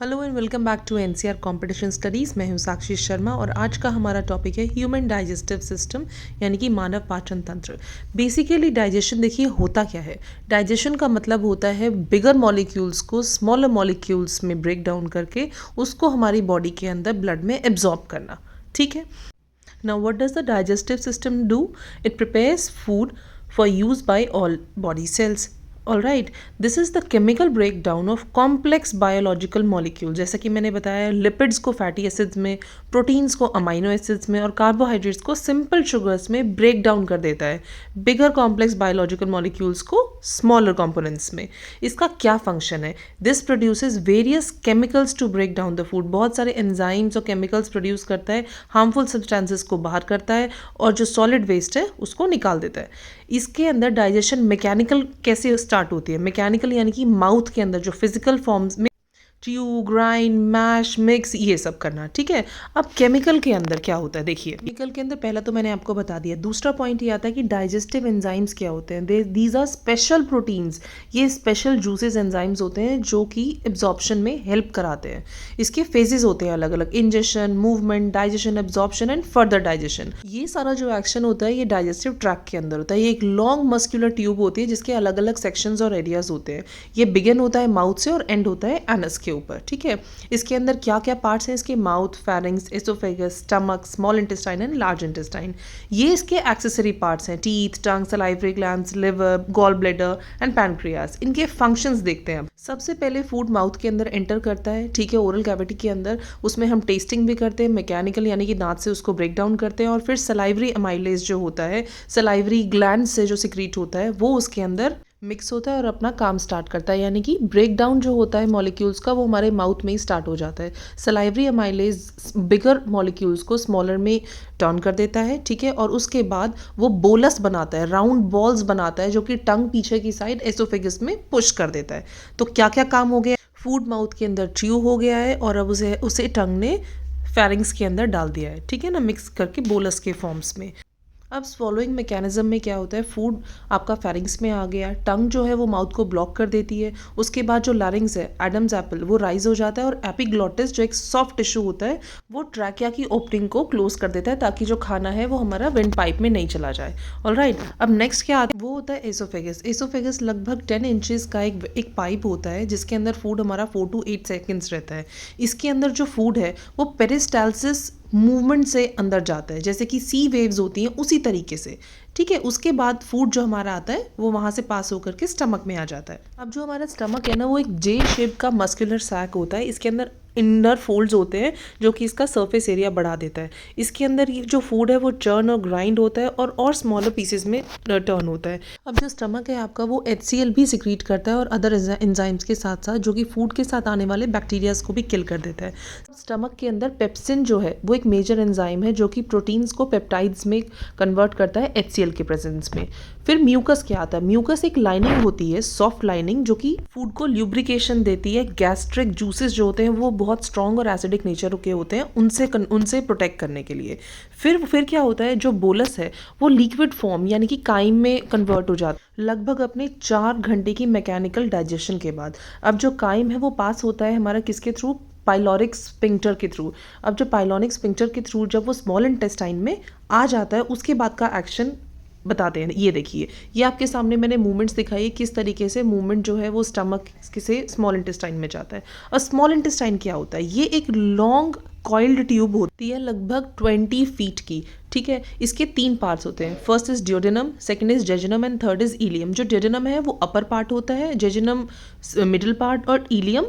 Hello and welcome back to NCR competition studies. मैं हूं साक्षी शर्मा और आज का हमारा टॉपिक है ह्यूमन डाइजेस्टिव सिस्टम यानी कि मानव पाचन तंत्र। बेसिकली डाइजेशन देखिए होता क्या है। डाइजेशन का मतलब होता है बिगर मॉलिक्यूल्स को स्मॉलर मॉलिक्यूल्स में ब्रेक डाउन करके उसको हमारी बॉडी के अंदर ब्लड में एब्जॉर्ब करना। ठीक है। Now what does the digestive system do? It prepares food for use by all body cells. Alright, this is the chemical breakdown of complex biological molecule. जैसा कि मैंने बताया, लिपिड्स को फैटी एसिड्स में, प्रोटीन्स को अमाइनो एसिड्स में और carbohydrates को सिंपल शुगर्स में ब्रेक डाउन कर देता है बिगर कॉम्प्लेक्स बायोलॉजिकल मॉलिक्यूल्स को स्मॉलर कंपोनेंट्स में। इसका क्या फंक्शन है? This produces various chemicals to break down the food. बहुत सारे एंजाइम्स और केमिकल्स प्रोड्यूस करता है, हार्मफुल सब्सटेंसेस को बाहर करता है और जो सॉलिड वेस्ट है उसको निकाल देता है। इसके अंदर डाइजेशन मैकेनिकल कैसे स्टार्ट होती है? मैकेनिकल यानी कि माउथ के अंदर जो फिजिकल फॉर्म्स में च्यू, ग्राइंड, मैश, मिक्स, ये सब करना। ठीक है। अब केमिकल के अंदर क्या होता है देखिए। केमिकल के अंदर पहला तो मैंने आपको बता दिया। दूसरा पॉइंट ये आता है कि डाइजेस्टिव एंजाइम्स क्या होते हैं। These are special proteins. ये स्पेशल जूसेस एंजाइम्स होते हैं जो कि एब्जॉर्प्शन में हेल्प कराते हैं। इसके फेजेस होते हैं अलग अलग, ingestion, movement, digestion, absorption and further digestion. ये सारा जो एक्शन होता है ये डाइजेस्टिव ट्रैक्ट के अंदर होता है। ये एक लॉन्ग मस्कुलर ट्यूब होती है जिसके अलग अलग सेक्शंस और एरियाज होते हैं। ये बिगिन होता है माउथ से और एंड होता है एनस के ऊपर। ठीक है। इसके अंदर क्या क्या पार्ट्स हैं इसके? Mouth, pharynx, oesophagus, stomach, small intestine and large intestine. ये इसके एक्सेसरी पार्ट्स हैं। Teeth, tongue, salivary glands, liver, gall bladder and pancreas. इनके फंक्शंस देखते हैं। सबसे पहले फूड माउथ के अंदर एंटर करता है। ठीक है। ओरल कैविटी के अंदर उसमें हम टेस्टिंग भी करते हैं, मैकेनिकल यानी कि दांत से उसको ब्रेक डाउन करते हैं और फिर सलाइवरी अमाइलेज जो होता है, सलाइवरी ग्लैंड से जो सिक्रीट होता है वो उसके अंदर मिक्स होता है और अपना काम स्टार्ट करता है। यानी कि ब्रेक डाउन जो होता है मॉलिक्यूल्स का वो हमारे माउथ में ही स्टार्ट हो जाता है। सलाइवरी अमाइलेज बिगर मॉलिक्यूल्स को स्मॉलर में टर्न कर देता है। ठीक है। और उसके बाद वो बोलस बनाता है, राउंड बॉल्स बनाता है जो कि टंग पीछे की साइड एसोफेगस में पुश कर देता है। तो क्या क्या काम हो गया? फूड माउथ के अंदर च्यू हो गया है और अब उसे टंग ने फेरिंग्स के अंदर डाल दिया है। ठीक है ना, मिक्स करके बोलस के फॉर्म्स में। अब स्वॉलोइंग मैकेनिज्म में क्या होता है? फूड आपका फेरिंग्स में आ गया, टंग जो है वो माउथ को ब्लॉक कर देती है। उसके बाद जो लैरिंग्स है, एडम्स एप्पल, वो राइज हो जाता है और एपिग्लॉटिस जो एक सॉफ्ट टिश्यू होता है वो ट्रैकिया की ओपनिंग को क्लोज कर देता है ताकि जो खाना है वो हमारा विंड पाइप में नहीं चला जाए। ऑलराइट। अब नेक्स्ट क्या आता है? वो होता है एसोफेगस। एसोफेगस लगभग 10 इंचेस का एक पाइप होता है जिसके अंदर फूड हमारा 4 to 8 सेकेंड्स रहता है। इसके अंदर जो फूड है वो पेरिस्टाल्सिस मूवमेंट से अंदर जाता है, जैसे कि सी वेव्स होती हैं उसी तरीके से। ठीक है। उसके बाद फूड जो हमारा आता है वो वहाँ से पास होकर के स्टमक में आ जाता है। अब जो हमारा स्टमक है ना वो एक जे शेप का मस्कुलर सैक होता है। इसके अंदर इनर फोल्ड्स होते हैं जो कि इसका सरफेस एरिया बढ़ा देता है। इसके अंदर ये जो फूड है वो चर्न और ग्राइंड होता है और स्मॉलर पीसेस में टर्न होता है। अब जो स्टमक है आपका वो HCl भी सिक्रीट करता है और अदर एंजाइम्स के साथ साथ जो कि फूड के साथ आने वाले बैक्टीरियाज को भी किल कर देता है। स्टमक के अंदर पेप्सिन जो है वो एक मेजर एंजाइम है जो कि प्रोटीन्स को पेप्टाइड्स में कन्वर्ट करता है HCl के प्रेजेंस में। फिर म्यूकस क्या आता है? म्यूकस एक लाइनिंग होती है, सॉफ्ट लाइनिंग, जो कि फूड को ल्यूब्रिकेशन देती है। गैस्ट्रिक जूसेस जो होते हैं वो बहुत स्ट्रॉन्ग और एसिडिक नेचर के होते हैं, उनसे प्रोटेक्ट करने के लिए। फिर क्या होता है? जो बोलस है वो लिक्विड फॉर्म यानी कि काइम में कन्वर्ट हो जाता है लगभग अपने 4 घंटे की मैकेनिकल डाइजेशन के बाद। अब जो काइम है वो पास होता है हमारा किसके थ्रू? पाइलोरिक स्फिंक्टर के थ्रू। अब जो पाइलोरिक स्फिंक्टर के थ्रू जब वो स्मॉल इंटेस्टाइन में आ जाता है उसके बाद का एक्शन बताते हैं। ये देखिए, ये आपके सामने मैंने मूवमेंट्स दिखाई है किस तरीके से मूवमेंट जो है वो स्टमक से स्मॉल इंटेस्टाइन में जाता है। और स्मॉल इंटेस्टाइन क्या होता है? ये एक लॉन्ग कॉइल्ड ट्यूब होती है लगभग 20 फीट की। ठीक है। इसके 3 पार्ट्स होते हैं। First is duodenum, second is jejunum and third is ilium. जो ड्यूडेनम है वो अपर पार्ट होता है, जेजुनम मिडिल पार्ट और इलियम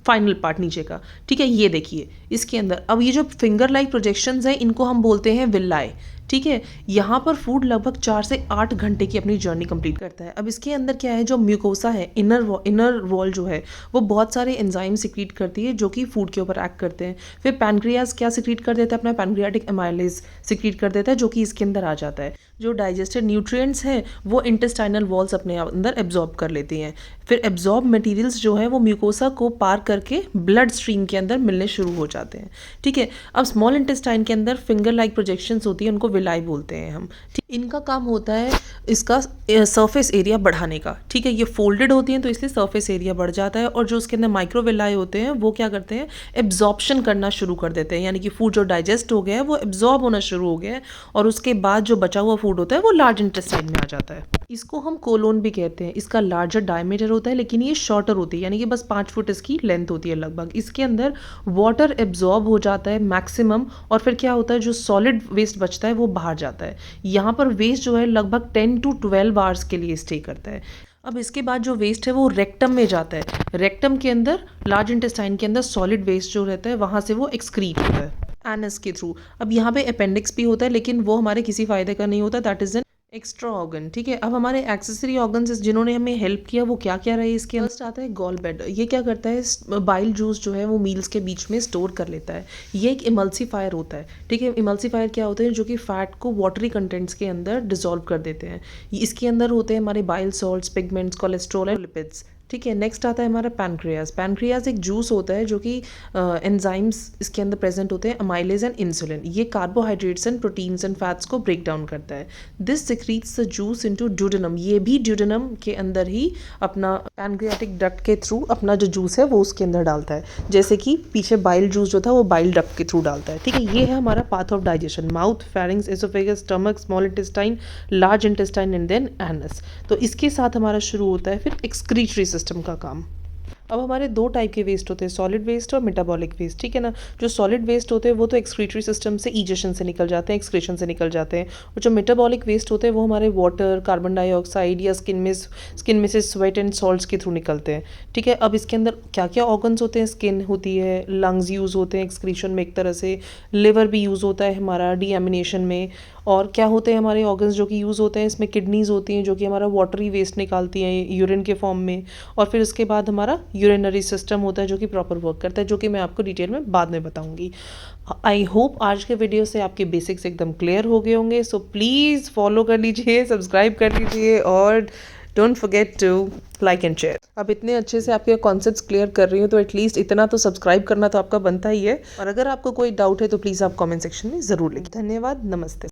फाइनल पार्ट नीचे का। ठीक है। ये देखिए इसके अंदर अब ये जो फिंगर लाइक प्रोजेक्शंस हैं इनको हम बोलते हैं विल्लाई। ठीक है। यहाँ पर फूड लगभग 4 से 8 घंटे की अपनी जर्नी कंप्लीट करता है। अब इसके अंदर क्या है? जो म्यूकोसा है, इनर वॉल जो है वो बहुत सारे एंजाइम सिक्रीट करती है जो कि फूड के ऊपर एक्ट करते हैं। फिर पैनक्रियाज क्या सिक्रीट कर देता है? अपना पैनक्रियाटिक अमाइलेज सिक्रीट कर देता है जो कि इसके अंदर आ जाता है। जो डाइजेस्टेड न्यूट्रिएंट्स हैं वो इंटेस्टाइनल वॉल्स अपने अंदर एब्जॉर्ब कर लेती हैं। फिर एब्जॉर्ब मटेरियल्स जो है वो म्यूकोसा को पार करके ब्लड स्ट्रीम के अंदर मिलने शुरू हो जाते हैं। ठीक है। अब स्मॉल इंटेस्टाइन के अंदर फिंगर लाइक प्रोजेक्शंस होती है, उनको माइक्रोविलाई बोलते हैं हम। ठीक, इनका काम होता है इसका सरफेस एरिया बढ़ाने का। ठीक है, ये फोल्डेड होती हैं तो इसलिए सरफेस एरिया बढ़ जाता है, और जो उसके अंदर माइक्रोविलाई होते हैं वो क्या करते हैं, एब्जॉर्प्शन करना शुरू कर देते हैं, यानी कि फूड जो डाइजेस्ट हो गया है वो एब्जॉर्ब होना शुरू हो गया है, और उसके बाद जो बचा हुआ फूड होता है वो लार्ज इंटेस्टाइन में आ जाता है। इसको हम कोलोन भी कहते हैं। इसका लार्जर डायमीटर होता है, लेकिन ये शॉर्टर होती है, यानी कि बस 5 फुट इसकी लेंथ होती है लगभग। इसके अंदर वाटर एब्जॉर्ब हो जाता है मैक्सिमम, और फिर क्या होता है, जो सॉलिड वेस्ट बचता है वो बाहर जाता है। यहाँ पर वेस्ट जो है लगभग 10 to 12 आवर्स के लिए स्टे करता है। अब इसके बाद जो वेस्ट है वो रेक्टम में जाता है। रेक्टम के अंदर, लार्ज इंटेस्टाइन के अंदर सॉलिड वेस्ट जो रहता है वहाँ से वो एक्सक्रीट होता है एनस के थ्रू। अब यहाँ पे अपेंडिक्स भी होता है, लेकिन वो हमारे किसी फायदे का नहीं होता, that is an extra organ. ठीक है, अब हमारे एक्सेसरी ऑर्गन्स जिन्होंने हमें हेल्प किया वो क्या क्या रहे इसके। फर्स्ट आता है गॉल ब्लैडर। ये क्या करता है, बाइल जूस जो है वो मील्स के बीच में स्टोर कर लेता है। ये एक इमल्सीफायर होता है। ठीक है, इमल्सीफायर क्या होते हैं, जो कि फैट को वाटरी कंटेंट्स के अंदर डिसॉल्व कर देते हैं। इसके अंदर होते हैं हमारे बाइल सॉल्ट्स, पिगमेंट्स, कोलेस्ट्रॉल और लिपिड्स। ठीक है, नेक्स्ट आता है हमारा पैनक्रियाज। पैनक्रियाज एक जूस होता है जो कि एंजाइम्स इसके अंदर प्रेजेंट होते हैं, अमाइलेज एंड इंसुलिन। ये carbohydrates and proteins and fats को ब्रेक डाउन करता है। This secretes the juice into duodenum. ये भी ड्यूडेनम के अंदर ही अपना पैनक्रियाटिक डक्ट के थ्रू अपना जो जूस है वो उसके अंदर डालता है, जैसे कि पीछे बाइल जूस जो था वो बाइल डक्ट के थ्रू डालता है। ठीक है, ये है हमारा path of digestion, mouth, pharynx, oesophagus, stomach, small intestine, large intestine and then anus. तो इसके साथ हमारा शुरू होता है फिर एक्सक्रीटरी सिस्टम का काम। अब हमारे दो टाइप के वेस्ट होते हैं, सॉलिड वेस्ट और मेटाबॉलिक वेस्ट। ठीक है ना, जो सॉलिड वेस्ट होते हैं वो तो एक्सक्रीटरी सिस्टम से ईजेशन से निकल जाते हैं, एक्सक्रीशन से निकल जाते हैं, और जो मेटाबॉलिक वेस्ट होते हैं वो हमारे वाटर, कार्बन डाइऑक्साइड या स्किन में से स्वेट एंड सॉल्ट्स के थ्रू निकलते हैं। ठीक है, अब इसके अंदर क्या क्या ऑर्गन्स होते हैं, स्किन होती है, लंग्स यूज़ होते हैं एक्सक्रीशन में एक तरह से, लिवर भी यूज़ होता है हमारा डीएमिनेशन में, और क्या होते हैं हमारे ऑर्गन्स जो कि यूज़ होते हैं, इसमें किडनीज़ होती हैं जो कि हमारा वाटरी वेस्ट निकालती हैं यूरिन के फॉर्म में, और फिर उसके बाद हमारा यूरिनरी सिस्टम होता है जो कि प्रॉपर वर्क करता है, जो कि मैं आपको डिटेल में बाद में बताऊंगी। आई होप आज के वीडियो से आपके बेसिक्स एकदम क्लियर हो गए होंगे। सो प्लीज़ फॉलो कर लीजिए, सब्सक्राइब कर लीजिए, और don't forget to like and share. अब इतने अच्छे से आपके कॉन्सेप्ट्स क्लियर कर रही हूँ तो एटलीस्ट इतना तो सब्सक्राइब करना तो आपका बनता ही है, और अगर आपको कोई डाउट है तो प्लीज़ आप कमेंट सेक्शन में ज़रूर लिखिए। धन्यवाद, नमस्ते।